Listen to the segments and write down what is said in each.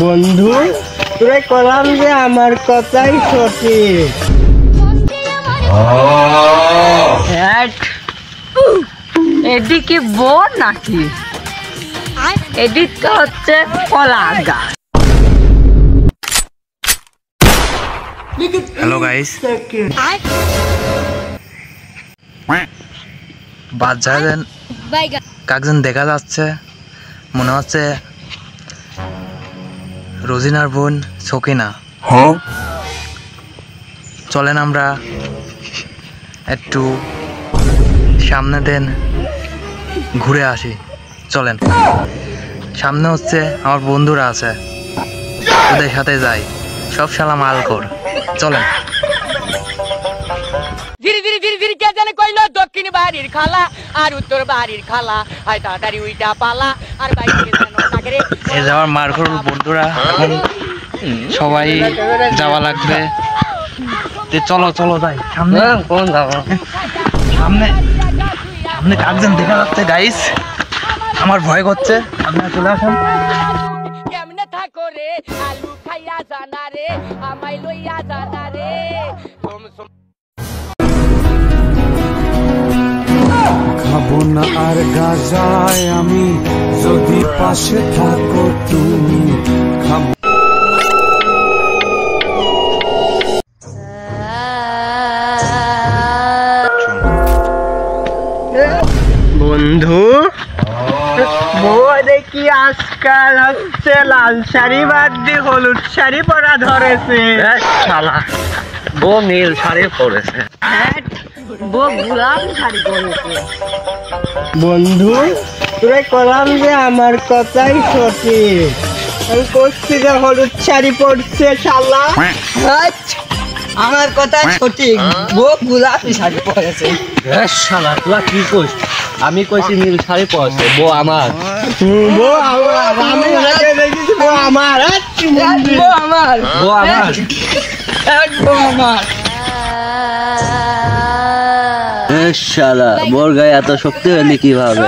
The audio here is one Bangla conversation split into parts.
বন্ধু তোরে কলাম যে আমার কথাই সঠিক। এদিকে বোন নাকি? এদিকে হচ্ছে কলা গাছ। হ্যালো গাইস, বাজারের কাকজন দেখা যাচ্ছে, মনে হচ্ছে রোজিনার বোন সকিনা। চলেন আমরা একটু সামনে দেন ঘুরে আসি। চলেন, সামনে হচ্ছে আমার বন্ধুরা আছে, ওদের সাথে যাই। সব শালা মাল কর, চলেন। ধীরে ধীরে ধীরে ধীরে কে জানে কইলো দক্ষিণ বাড়ির খালা আর উত্তর বাড়ির খালা, হয় তাড়াতাড়ি উইটা পালা আর বাইরে যেন নাগরে। এই যাওয়ার মার্কর বন্ধুরা, এখন সবাই যাওয়া লাগবে। চলো চলো যাই সামনে। কোন যাবো? সামনে সামনে কাকজন দেখা যাচ্ছে গাইস, আমার ভয় করছে। আপনারা চলে আসেন। কেমনে থাকো রে আলু খাইয়া জানা রে, আমায় লইয়া জানা রে। খাবো না আর গাজায় আমি, যদি পাশে থাকো তুমি। বন্ধু বউ দেখি আজকাল হচ্ছে লাল শাড়ি বাদ দিয়ে হলুদ শাড়ি পরা ধরেছে। শালা বউ নীল শাড়ি পরেছে। বন্ধু তোরে কলাম যে আমার কথাই সঠিক। আমি করছি যে হলুদ শাড়ি পরছে শালা। আমার কথা সঠিক, বউ গোলাপি শাড়ি পরেছে। শালা তোরা কি কইস? আমি কইছি নীল শাড়ি পরেছে, বউ আমার। বউ আমার, আমি দেখেছি বউ আমার। বউ আমার, বউ আমার, বউ আমার। শালা বোর গায়ে এত শক্তি হলি কিভাবে?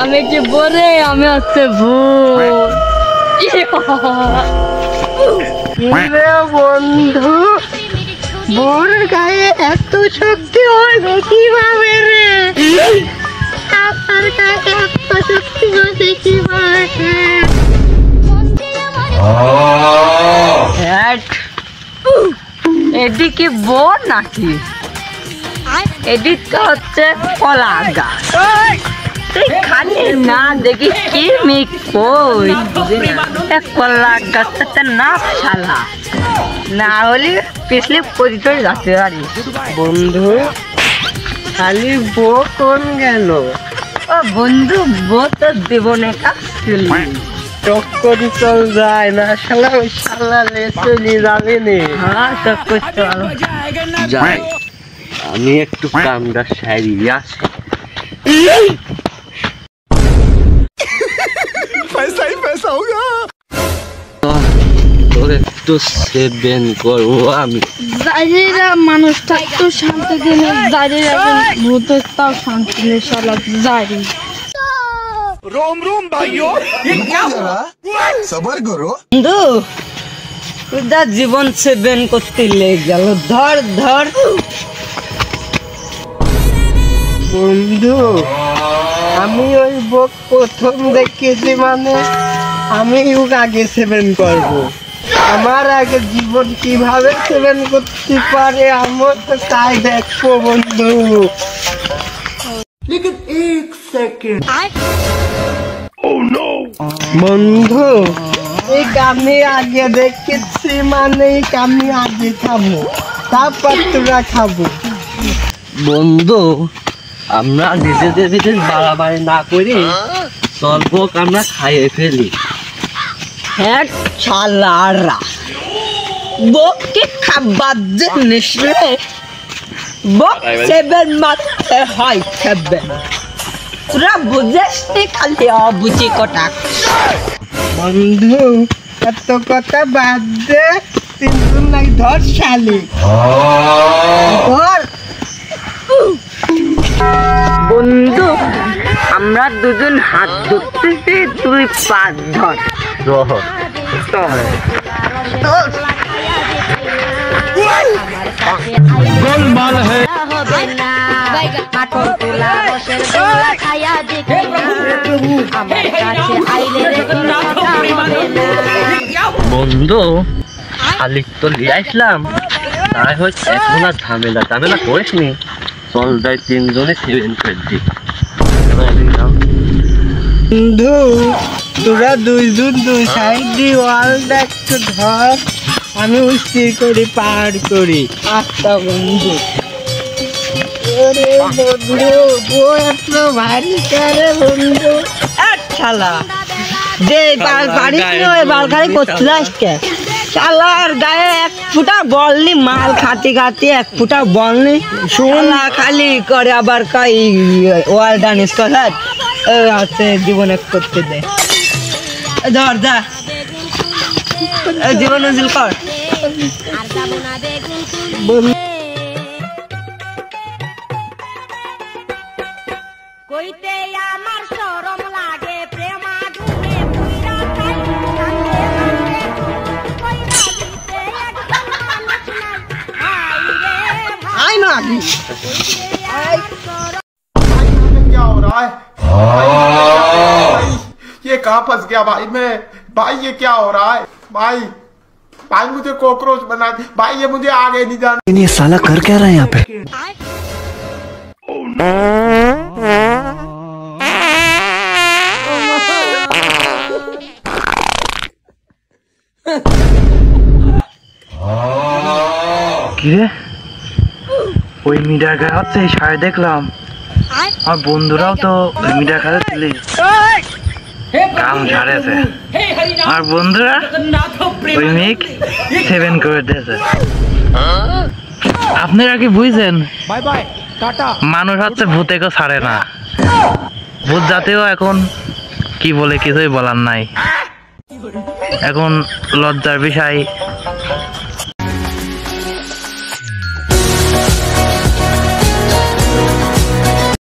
আমি যে বলে আমি হচ্ছে ভূত। বন্ধু বোর গায়ে এত শক্তি হয় কিভাবে রে? আমার গায়ে এত শক্তি হয় কিভাবে? এদিকে বোন নাকি? এদিকে হচ্ছে কলা গাছ। খালি না দেখি কি মেঘ কই কলা গাছটা না শালা, না হলে পিছলে পরিচয় যাচ্ছে পারি। বন্ধু খালি বউ কোন গেল? ও বন্ধু বউ তো দেবনে কাজ চক্করি চল যায় না শালা, ওই শালা লে চলি যাবে নে। হ্যাঁ তো করতে পারো। যাই, আমি একটু কামটা সারিয়ে আসি। पैसा ही पैसा होगा। তোর একটু সেভেন করবো আমি। জারিরা মানুষ থাকতো শান্তি দিনে, জারিরা ভূতের তাও শান্তি নেই শালা জারি। रोम रोम भाइयों, ये क्या हुआ? सबर करो। বন্ধু তোর জীবন সেভেন করতে লেগে গেল। ধর ধর বন্ধু আমি ওই বক প্রথম দেখেছি, মানে আমি আগে সেভেন করব। আমার আগে জীবন কিভাবে সেভেন করতে পারে আমার তো তাই দেখবো বন্ধু। বন্ধু এই আমি আগে দেখেছি, মানে আমি আগে খাবো, তারপর তোরা খাবো। বন্ধু আমরা নিজেদের ভিতরে বাড়াবাড়ি না করি, স্বল্প আমরা খাইয়ে ফেলি। হ্যাঁ শালারা বককে খাবার জিনিস রে। বক সেভেন মারতে হয় সেভেন, তোরা বুঝিস নি খালি অবুঝি কটা। বন্ধু এত কথা বাদ দে, তিনজন নাই ধর শালি ধর। বন্ধু আমরা দুজন হাত ধরতেছি, তুই পাঁচ ধর। গোলমাল হে বন্ধু, খালি তো লিয়ে আসলাম, তাই হচ্ছে এখন আর ঝামেলা ঝামেলা করিস নি। চল যাই তিনজনে 7 করে দিই। বন্ধু তোরা দুইজন দুই সাইড দিয়ে ওয়ালটা একটু ধর, আমি স্থির করি পার করি। আচ্ছা বন্ধু। ওরে বন্ধু, ও এত ভারী করে বন্ধু। শালা যে বাড়ি ওই বালখালি করতে যাস কে? শালার গায়ে এক ফুটা বলনি, মাল খাতি খাতি এক ফুটা বলনি, শোনা খালি করে আবার কাই ওয়াল ডানিস করার হচ্ছে জীবনে করতে দে। ধর যা জীবন উজিল কর। কইতে আমার শরম লাগে প্রেমা ডুবে পুইরা খাই কান্দে কান্দে কইরা দিতে একদম মানুষ নাই হাই রে আই না ভাই क्या हो रहा है ये कहाँ फंस गया भाई मैं? भाई ये क्या हो रहा है भाई? भाई मुझे कॉकरोच बना भाई, ये मुझे आगे नहीं जाना। ये साला कर क्या रहा है यहाँ पे? কিরে ওই মিটার গায়ে হচ্ছে সাড়ে দেখলাম, আমার বন্ধুরাও তো ওই মিটার খাতে ছিলি কাম ঝাড়েছে। আমার বন্ধুরা ওই মেঘ 7 করে দিয়েছে। আপনারা কি বুঝছেন? Bye bye tata. মানুষ হচ্ছে ভূতেকেও ছাড়ে না, ভূত জাতীয় এখন কি বলে কিছুই বলার নাই। এখন লজ্জার বিষয়